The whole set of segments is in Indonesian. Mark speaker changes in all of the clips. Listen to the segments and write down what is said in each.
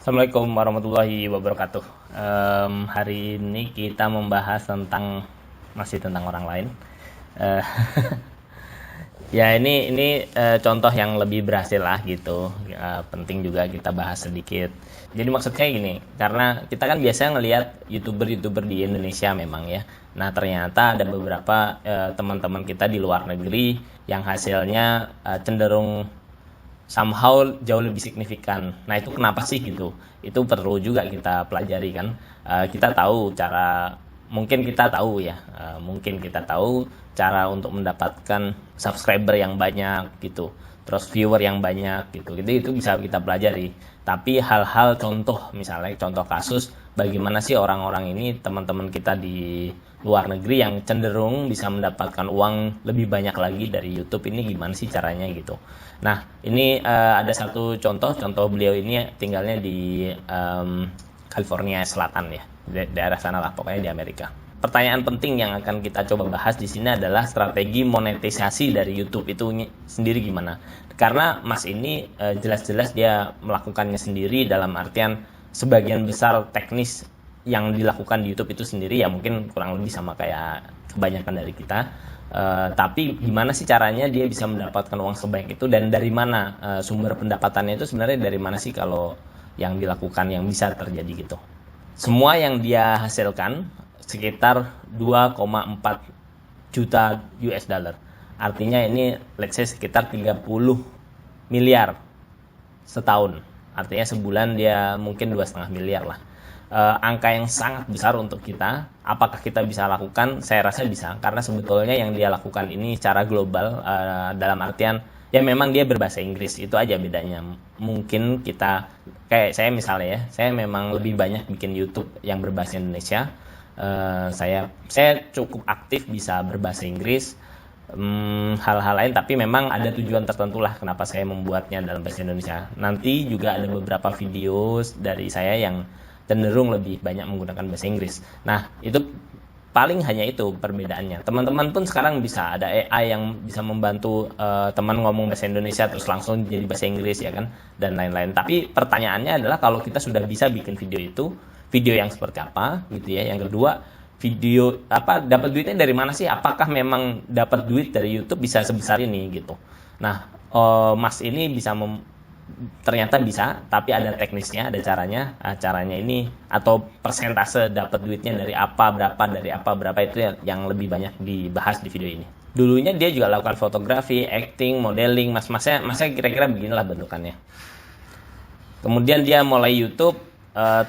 Speaker 1: Assalamualaikum warahmatullahi wabarakatuh. Hari ini kita membahas masih tentang orang lain. Eh, Ya ini contoh yang lebih berhasil lah gitu. Penting juga kita bahas sedikit. Jadi maksudnya gini, karena kita kan biasanya ngelihat youtuber di Indonesia memang ya. Nah ternyata ada beberapa teman-teman kita di luar negeri yang hasilnya cenderung somehow jauh lebih signifikan. Nah itu kenapa sih gitu? Itu perlu juga kita pelajari kan. Kita tahu cara, mungkin kita tahu cara untuk mendapatkan subscriber yang banyak gitu, terus viewer yang banyak gitu. Jadi itu bisa kita pelajari. Tapi hal-hal misalnya contoh kasus, bagaimana sih orang-orang ini, teman-teman kita di luar negeri yang cenderung bisa mendapatkan uang lebih banyak lagi dari YouTube, ini gimana sih caranya gitu. Nah, ini ada satu contoh beliau ini tinggalnya di California Selatan ya, daerah sana lah pokoknya di Amerika. Pertanyaan penting yang akan kita coba bahas di sini adalah strategi monetisasi dari YouTube itu sendiri gimana. Karena Mas ini jelas-jelas dia melakukannya sendiri, dalam artian sebagian besar teknis yang dilakukan di YouTube itu sendiri ya, mungkin kurang lebih sama kayak kebanyakan dari kita. Tapi gimana sih caranya dia bisa mendapatkan uang sebanyak itu, dan dari mana sumber pendapatannya itu sebenarnya, dari mana sih kalau yang dilakukan yang bisa terjadi gitu. Semua yang dia hasilkan sekitar 2,4 juta US dollar. Artinya ini let's say sekitar 30 miliar setahun. Artinya sebulan dia mungkin 2,5 miliar lah. Angka yang sangat besar untuk kita. Apakah kita bisa lakukan? Saya rasa bisa, karena sebetulnya yang dia lakukan ini secara global, dalam artian ya memang dia berbahasa Inggris, itu aja bedanya. Mungkin kita, kayak saya misalnya ya, saya memang lebih banyak bikin YouTube yang berbahasa Indonesia. Saya cukup aktif bisa berbahasa Inggris, hal-hal lain, tapi memang ada tujuan tertentu lah kenapa saya membuatnya dalam bahasa Indonesia. Nanti juga ada beberapa video dari saya yang cenderung lebih banyak menggunakan bahasa Inggris. Nah, itu paling hanya itu perbedaannya. Teman-teman pun sekarang bisa ada AI yang bisa membantu teman ngomong bahasa Indonesia terus langsung jadi bahasa Inggris ya kan, dan lain-lain. Tapi pertanyaannya adalah, kalau kita sudah bisa bikin video itu, video yang seperti apa gitu ya. Yang kedua, video dapat duitnya dari mana sih? Apakah memang dapat duit dari YouTube bisa sebesar ini gitu. Nah, Mas ini ternyata bisa, tapi ada teknisnya, ada caranya. Caranya ini, atau persentase dapat duitnya dari apa berapa itu yang lebih banyak dibahas di video ini. Dulunya dia juga lakukan fotografi, acting, modeling, masnya kira-kira beginilah bentukannya. Kemudian dia mulai YouTube,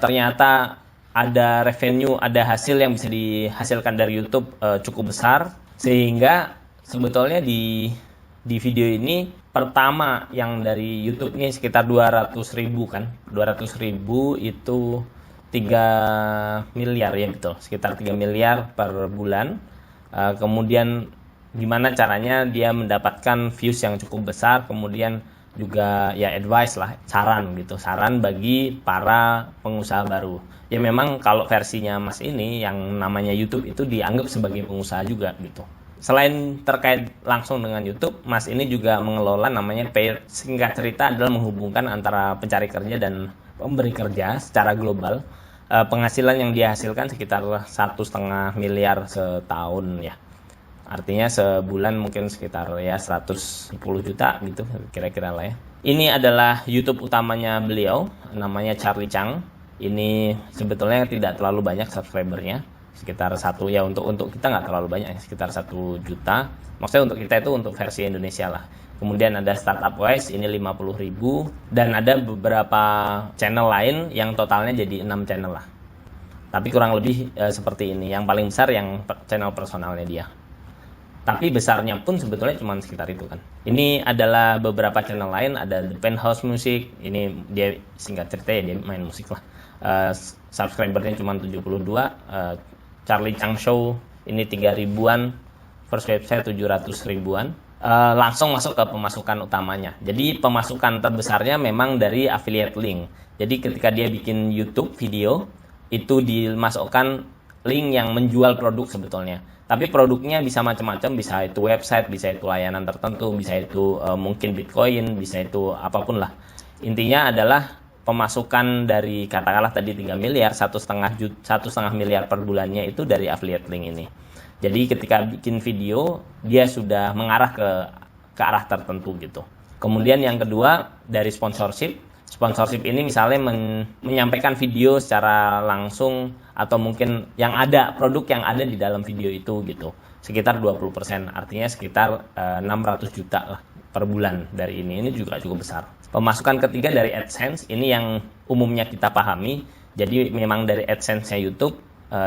Speaker 1: ternyata ada revenue, ada hasil yang bisa dihasilkan dari YouTube cukup besar, sehingga sebetulnya di video ini pertama yang dari YouTube ini sekitar 200.000 kan. 200.000 itu 3 miliar ya, betul. Sekitar 3 miliar per bulan. Kemudian gimana caranya dia mendapatkan views yang cukup besar, kemudian juga ya advice lah, saran bagi para pengusaha baru. Ya memang kalau versinya Mas ini yang namanya YouTube itu dianggap sebagai pengusaha juga gitu. Selain terkait langsung dengan YouTube, Mas ini juga mengelola namanya Paid. Singkat cerita adalah menghubungkan antara pencari kerja dan pemberi kerja secara global. Penghasilan yang dihasilkan sekitar 1,5 miliar setahun ya. Artinya sebulan mungkin sekitar ya 110 juta gitu kira-kira lah ya. Ini adalah YouTube utamanya beliau, namanya Charlie Chang. Ini sebetulnya tidak terlalu banyak subscribernya, sekitar satu ya, untuk kita nggak terlalu banyak, sekitar 1 juta. Maksudnya untuk kita itu untuk versi Indonesia lah. Kemudian ada Startup Wise, ini 50.000, dan ada beberapa channel lain yang totalnya jadi 6 channel lah. Tapi kurang lebih seperti ini. Yang paling besar yang channel personalnya dia. Tapi besarnya pun sebetulnya cuma sekitar itu kan. Ini adalah beberapa channel lain, ada The Penthouse Music, ini dia singkat cerita ya dia main musik lah. Subscribernya cuma 72. Charlie Chang Show ini 3 ribuan, First Website 700 ribuan. Langsung masuk ke pemasukan utamanya. Jadi pemasukan terbesarnya memang dari affiliate link. Jadi ketika dia bikin YouTube video, itu dimasukkan link yang menjual produk sebetulnya. Tapi produknya bisa macam-macam, bisa itu website, bisa itu layanan tertentu, bisa itu mungkin Bitcoin, bisa itu apapun lah. Intinya adalah pemasukan dari katakanlah tadi 3 miliar, 1,5 miliar per bulannya itu dari affiliate link ini. Jadi ketika bikin video dia sudah mengarah ke arah tertentu gitu. Kemudian yang kedua dari sponsorship. Sponsorship ini misalnya menyampaikan video secara langsung atau mungkin yang ada produk yang ada di dalam video itu gitu. Sekitar 20%, artinya sekitar 600 juta lah per bulan dari ini. Ini juga cukup besar. Pemasukan ketiga dari AdSense, ini yang umumnya kita pahami. Jadi memang dari AdSense-nya YouTube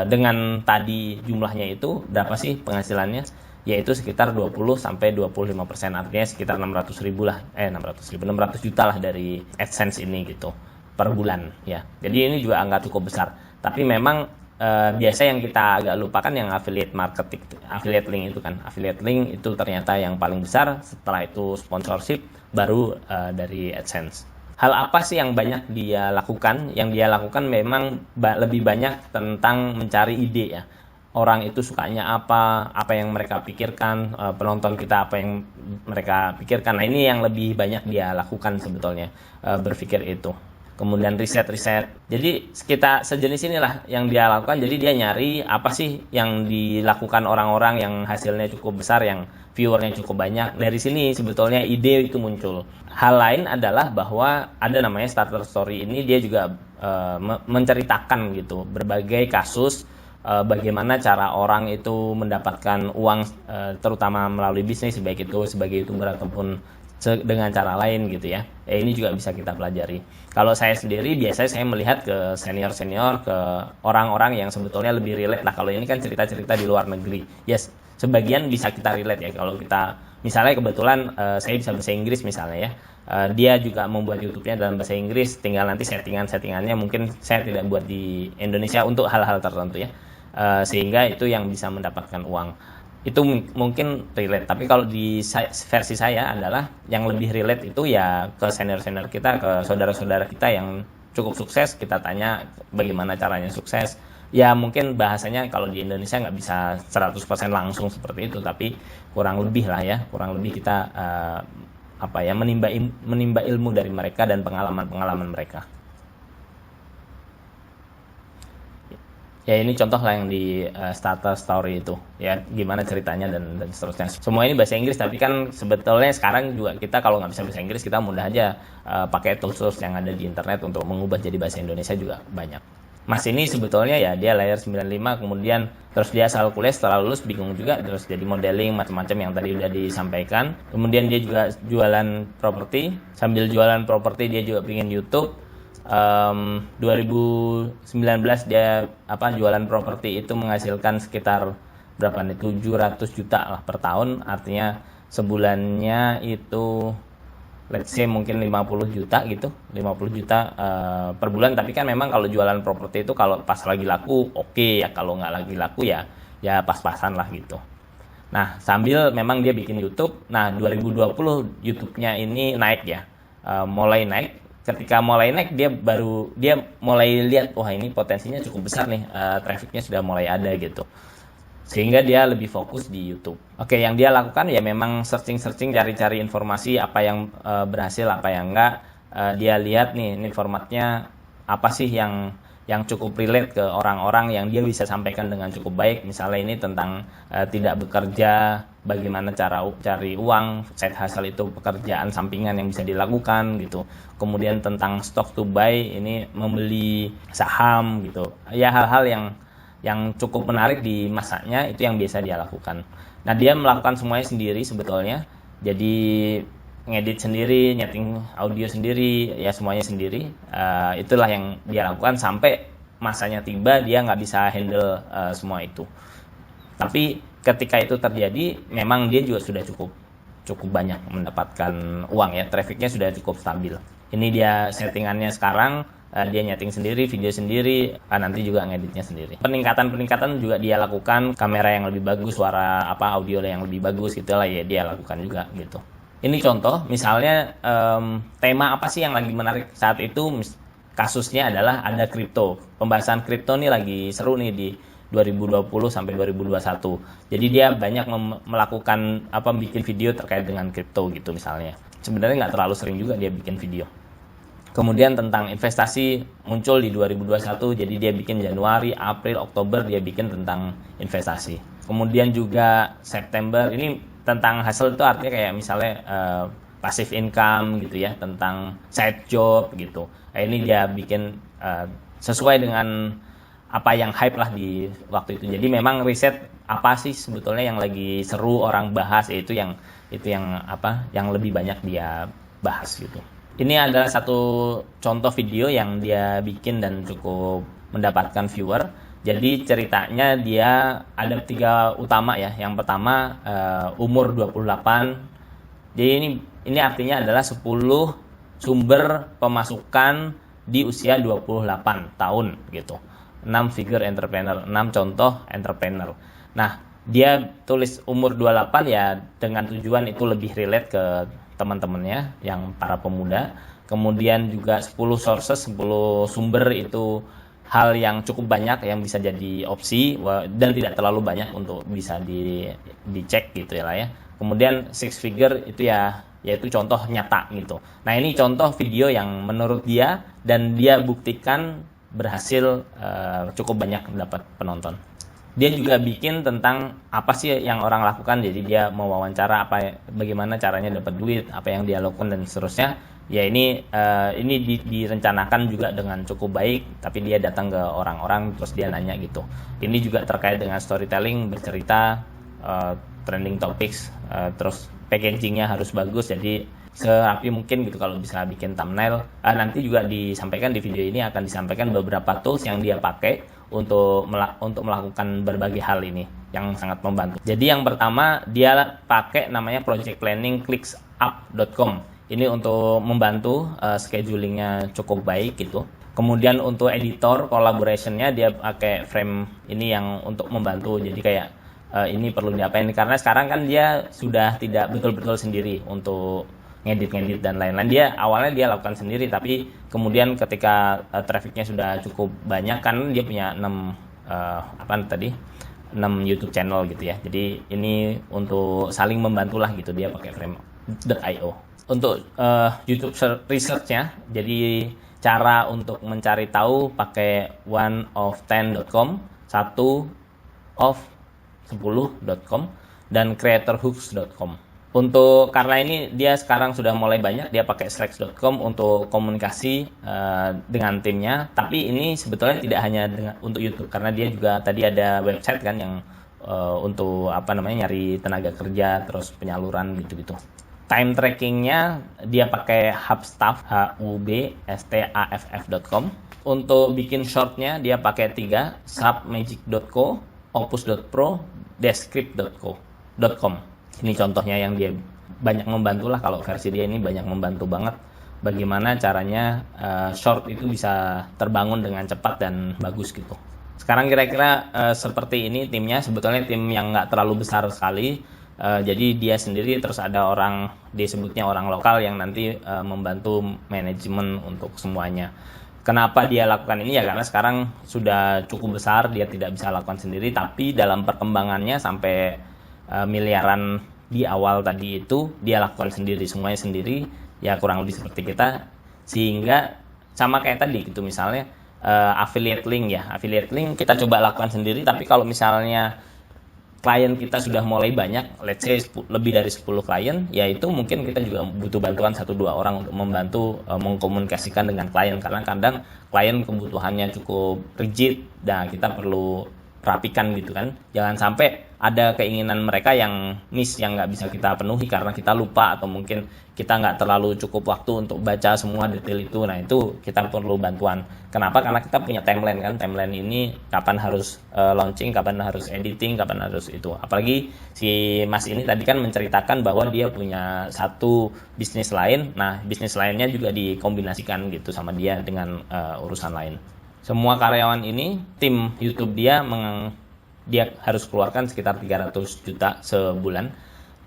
Speaker 1: dengan tadi jumlahnya itu berapa sih penghasilannya? Yaitu sekitar 20-25%, artinya sekitar 600 juta lah dari AdSense ini gitu per bulan ya. Jadi ini juga angka cukup besar. Tapi memang biasa yang kita agak lupakan yang affiliate marketing, affiliate link itu kan. Affiliate link itu ternyata yang paling besar, setelah itu sponsorship, baru dari AdSense. Hal apa sih yang banyak dia lakukan? Yang dia lakukan memang lebih banyak tentang mencari ide ya. Orang itu sukanya apa yang mereka pikirkan, penonton kita apa yang mereka pikirkan. Nah ini yang lebih banyak dia lakukan sebetulnya, berpikir itu. Kemudian riset. Jadi kita sejenis inilah yang dia lakukan. Jadi dia nyari apa sih yang dilakukan orang-orang yang hasilnya cukup besar, yang viewernya cukup banyak. Dari sini sebetulnya ide itu muncul. Hal lain adalah bahwa ada namanya starter story ini, dia juga menceritakan gitu berbagai kasus bagaimana cara orang itu mendapatkan uang, terutama melalui bisnis, baik itu sebagai YouTuber ataupun dengan cara lain gitu ya. Ini juga bisa kita pelajari. Kalau saya sendiri biasanya saya melihat ke senior, ke orang-orang yang sebetulnya lebih relate. Nah kalau ini kan cerita-cerita di luar negeri, yes, sebagian bisa kita relate ya. Kalau kita misalnya kebetulan saya bisa bahasa Inggris misalnya ya, dia juga membuat YouTube-nya dalam bahasa Inggris, tinggal nanti settingannya mungkin saya tidak buat di Indonesia untuk hal-hal tertentu ya. Sehingga itu yang bisa mendapatkan uang. Itu mungkin relate, tapi kalau di versi saya adalah yang lebih relate itu ya ke senior-senior kita, ke saudara-saudara kita yang cukup sukses. Kita tanya bagaimana caranya sukses. Ya mungkin bahasanya kalau di Indonesia nggak bisa 100% langsung seperti itu, tapi kurang lebih lah ya, kurang lebih kita menimba ilmu dari mereka dan pengalaman mereka. Ya ini contoh lah yang di starter story itu ya, gimana ceritanya dan seterusnya. Semua ini bahasa Inggris, tapi kan sebetulnya sekarang juga kita kalau nggak bisa bahasa Inggris, kita mudah aja pakai tools yang ada di internet untuk mengubah jadi bahasa Indonesia juga banyak. Mas ini sebetulnya ya dia lahir 95, kemudian terus dia asal kuliah, setelah lulus bingung juga, terus jadi modeling macam-macam yang tadi udah disampaikan. Kemudian dia juga jualan properti, sambil jualan properti dia juga bikin YouTube. 2019 dia jualan properti itu menghasilkan sekitar berapa nih, 700 juta lah per tahun, artinya sebulannya itu let's say mungkin 50 juta gitu, 50 juta per bulan. Tapi kan memang kalau jualan properti itu kalau pas lagi laku oke ya, kalau nggak lagi laku ya pas-pasan lah gitu. Nah sambil memang dia bikin YouTube. Nah 2020 YouTube-nya ini naik ya, mulai naik. Ketika mulai naik dia mulai lihat, wah ini potensinya cukup besar nih, trafficnya sudah mulai ada gitu, sehingga dia lebih fokus di YouTube. Oke, yang dia lakukan ya memang searching, cari-cari informasi apa yang berhasil, apa yang enggak. Dia lihat nih, ini formatnya apa sih yang cukup relate ke orang-orang, yang dia bisa sampaikan dengan cukup baik. Misalnya ini tentang tidak bekerja, bagaimana cara cari uang, side hustle itu pekerjaan sampingan yang bisa dilakukan gitu. Kemudian tentang stock to buy, ini membeli saham gitu. Ya hal-hal yang cukup menarik di masanya, itu yang biasa dia lakukan. Nah dia melakukan semuanya sendiri sebetulnya. Jadi ngedit sendiri, nyeting audio sendiri, ya semuanya sendiri. Itulah yang dia lakukan sampai masanya tiba dia nggak bisa handle semua itu. Tapi ketika itu terjadi, memang dia juga sudah cukup banyak mendapatkan uang ya, trafficnya sudah cukup stabil. Ini dia settingannya sekarang, dia nyeting sendiri, video sendiri, nanti juga ngeditnya sendiri. Peningkatan juga dia lakukan, kamera yang lebih bagus, suara audio yang lebih bagus gitulah ya dia lakukan juga gitu. Ini contoh, misalnya tema apa sih yang lagi menarik saat itu? Kasusnya adalah ada kripto. Pembahasan kripto nih lagi seru nih di 2020 sampai 2021. Jadi dia banyak melakukan bikin video terkait dengan kripto gitu misalnya. Sebenarnya nggak terlalu sering juga dia bikin video. Kemudian tentang investasi muncul di 2021, jadi dia bikin Januari, April, Oktober dia bikin tentang investasi. Kemudian juga September ini tentang hasil, itu artinya kayak misalnya passive income gitu ya, tentang side job gitu. Ini dia bikin sesuai dengan apa yang hype lah di waktu itu. Jadi memang riset apa sih sebetulnya yang lagi seru orang bahas, yang lebih banyak dia bahas gitu. Ini adalah satu contoh video yang dia bikin dan cukup mendapatkan viewer. Jadi ceritanya dia ada 3 utama ya. Yang pertama umur 28. Jadi ini artinya adalah 10 sumber pemasukan di usia 28 tahun gitu. 6 figure entrepreneur, 6 contoh entrepreneur. Nah, dia tulis umur 28 ya dengan tujuan itu lebih relate ke teman-temannya yang para pemuda. Kemudian juga 10 sources, 10 sumber itu hal yang cukup banyak yang bisa jadi opsi dan tidak terlalu banyak untuk bisa dicek gitu ya lah ya. Kemudian 6 figure itu yaitu contoh nyata gitu. Nah, ini contoh video yang menurut dia dan dia buktikan berhasil cukup banyak mendapat penonton. Dia juga bikin tentang apa sih yang orang lakukan, jadi dia mewawancara bagaimana caranya dapat duit, apa yang dia lakukan dan seterusnya. Ya ini direncanakan juga dengan cukup baik, tapi dia datang ke orang-orang terus dia nanya gitu. Ini juga terkait dengan storytelling, bercerita, trending topics, terus packagingnya harus bagus, jadi serapi mungkin gitu kalau bisa bikin thumbnail. Nanti juga disampaikan di video ini akan disampaikan beberapa tools yang dia pakai untuk melakukan berbagai hal ini yang sangat membantu. Jadi yang pertama dia pakai namanya project planning ClickUp.com. Ini untuk membantu schedulingnya cukup baik gitu. Kemudian untuk editor collaborationnya dia pakai frame ini yang untuk membantu. Jadi kayak ini perlu diapain karena sekarang kan dia sudah tidak betul-betul sendiri untuk ngedit dan lain-lain. Awalnya dia lakukan sendiri, tapi kemudian ketika trafficnya sudah cukup banyak kan dia punya 6 YouTube channel gitu ya. Jadi ini untuk saling membantulah gitu, dia pakai frame.io. Untuk YouTube research-nya, jadi cara untuk mencari tahu pakai oneof10.com, 1of10.com dan creatorhooks.com. Karena ini dia sekarang sudah mulai banyak, dia pakai Slack.com untuk komunikasi dengan timnya. Tapi ini sebetulnya tidak hanya untuk YouTube, karena dia juga tadi ada website kan yang untuk nyari tenaga kerja, terus penyaluran gitu-gitu. Time trackingnya dia pakai Hubstaff, hubstaff.com. Untuk bikin shortnya dia pakai 3, submagic.co, opus.pro, descript.com. Ini contohnya yang dia banyak membantu lah, kalau versi dia ini banyak membantu banget bagaimana caranya short itu bisa terbangun dengan cepat dan bagus gitu. Sekarang kira-kira seperti ini timnya, sebetulnya tim yang nggak terlalu besar sekali. Jadi dia sendiri, terus ada disebutnya orang lokal yang nanti membantu manajemen untuk semuanya. Kenapa dia lakukan ini ya karena sekarang sudah cukup besar, dia tidak bisa lakukan sendiri, tapi dalam perkembangannya sampai miliaran di awal tadi itu dia lakukan sendiri, semuanya sendiri ya, kurang lebih seperti kita. Sehingga sama kayak tadi gitu, misalnya affiliate link kita coba lakukan sendiri, tapi kalau misalnya klien kita sudah mulai banyak, let's say lebih dari 10 klien, ya itu mungkin kita juga butuh bantuan 1-2 orang untuk membantu mengkomunikasikan dengan klien, karena kadang klien kebutuhannya cukup rigid, dan kita perlu rapikan gitu kan. Jangan sampai ada keinginan mereka yang miss, yang nggak bisa kita penuhi karena kita lupa atau mungkin kita nggak terlalu cukup waktu untuk baca semua detail itu. Nah itu kita perlu bantuan. Kenapa? Karena kita punya timeline kan. Timeline ini kapan harus launching, kapan harus editing, kapan harus itu. Apalagi si Mas ini tadi kan menceritakan bahwa dia punya satu bisnis lain. Nah bisnis lainnya juga dikombinasikan gitu sama dia dengan urusan lain. Semua karyawan ini, tim YouTube dia harus keluarkan sekitar 300 juta sebulan.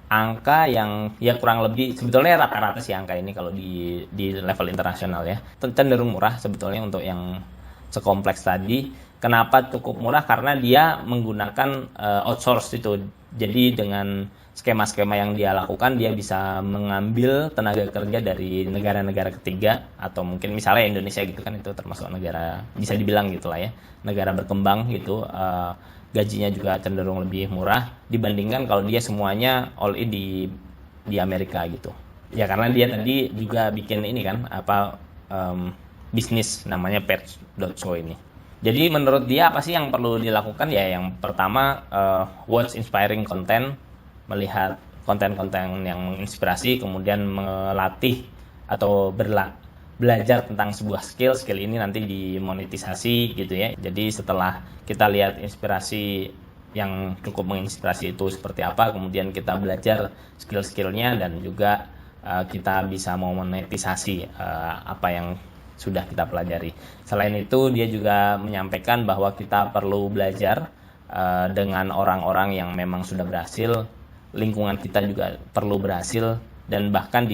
Speaker 1: Angka yang ya kurang lebih, sebetulnya rata-rata sih angka ini kalau di level internasional ya, cenderung murah sebetulnya untuk yang sekompleks tadi. Kenapa cukup murah? Karena dia menggunakan outsource itu. Jadi dengan skema-skema yang dia lakukan, dia bisa mengambil tenaga kerja dari negara-negara ketiga, atau mungkin misalnya Indonesia gitu kan, itu termasuk negara bisa dibilang gitulah ya, negara berkembang gitu. Gajinya juga cenderung lebih murah dibandingkan kalau dia semuanya all in di Amerika gitu. Ya karena dia tadi juga bikin ini kan bisnis namanya Pets.show ini. Jadi menurut dia apa sih yang perlu dilakukan? Ya yang pertama, watch inspiring content, melihat konten-konten yang menginspirasi, kemudian melatih atau belajar tentang sebuah skill ini nanti dimonetisasi gitu ya. Jadi setelah kita lihat inspirasi yang cukup menginspirasi itu seperti apa, kemudian kita belajar skill-skillnya dan juga kita bisa memonetisasi apa yang sudah kita pelajari. Selain itu dia juga menyampaikan bahwa kita perlu belajar dengan orang-orang yang memang sudah berhasil, lingkungan kita juga perlu berhasil, dan bahkan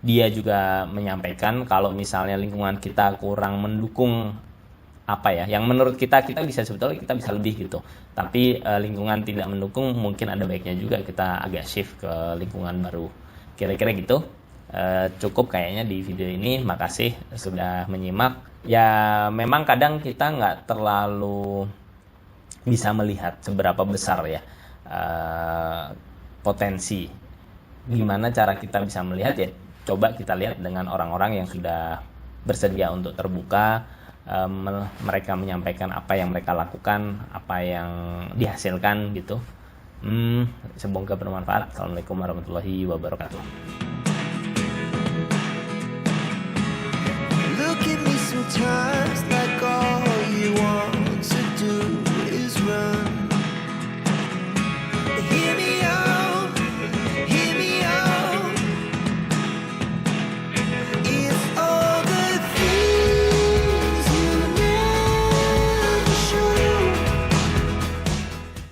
Speaker 1: dia juga menyampaikan kalau misalnya lingkungan kita kurang mendukung yang menurut kita bisa, sebetulnya kita bisa lebih gitu, tapi lingkungan tidak mendukung, mungkin ada baiknya juga kita agak shift ke lingkungan baru. Kira-kira gitu. Cukup kayaknya di video ini. Makasih sudah menyimak. Ya memang kadang kita nggak terlalu bisa melihat seberapa besar ya potensi. Gimana cara kita bisa melihat? Ya coba kita lihat dengan orang-orang yang sudah bersedia untuk terbuka, mereka menyampaikan apa yang mereka lakukan, apa yang dihasilkan gitu. Semoga bermanfaat. Assalamualaikum warahmatullahi wabarakatuh.
Speaker 2: Look at me sometimes